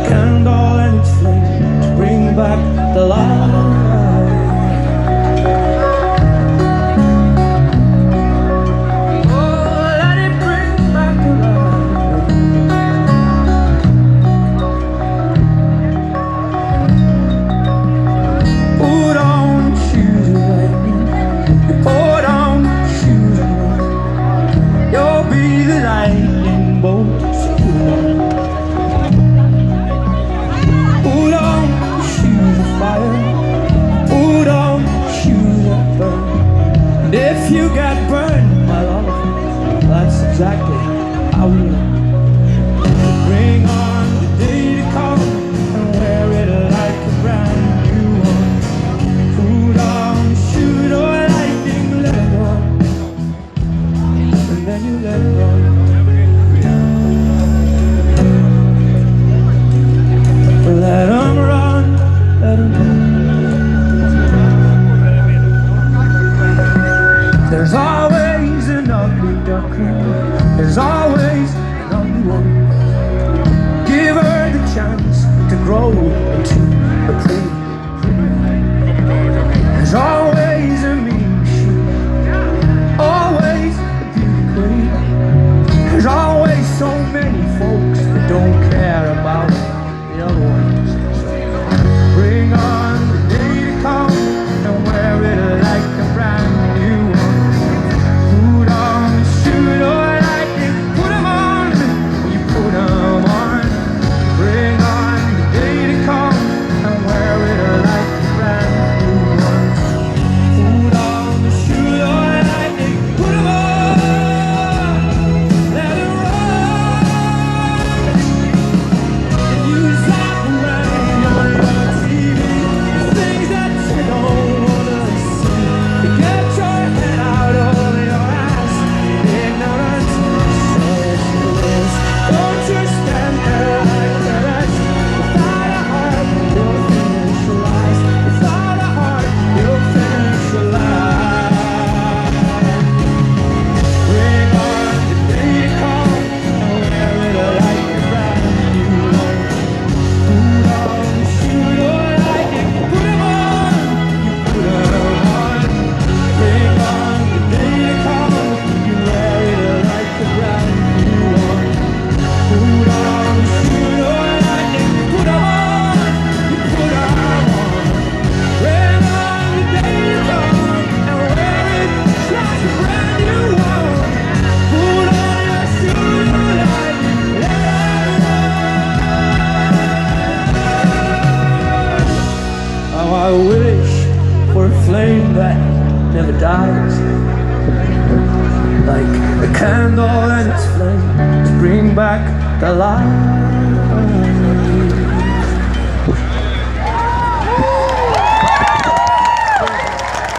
candle and its flame to bring back the light. If you get burned, my love, that's exactly how we are. Bring on the day to come and wear it like a brand new one. Put on the shoot or lightning, let it run, and then you let it run. Let 'em run, let 'em run. There's always an ugly duckling, there's always an ugly one. Give her the chance to grow into a pretty. There's always a mean machine, always a beauty queen. There's always so many folks that don't care about the other ones. Bring on the day to come and wear it like a brand new one. Put on the shoot or lightning, put 'em on, you put 'em on. Bring on the day to come and wear it like a brand new one. Put on the shoot or lightning, put 'em on, let 'em run. If you stop around on your TV, things that you don't wanna see, get your head out of your ass, ignorant, senseless. Don't you stand there like the rest. Without a heart, you'll finish your life. Without a heart, you'll finish your life. Bring on the day to come and wear it like a brand new one. Put on the shoot or lightning, put 'em on, you put 'em on. Bring on the day to come, you wear it like a brand new one. Put on the shoot or lightning, put 'em on, you put 'em on. Bring on the day to come and wear it like a brand new one. Put on your shoot or lightning, let 'em run. How I wish for a flame that never dies, like a candle and its flame to bring back the light.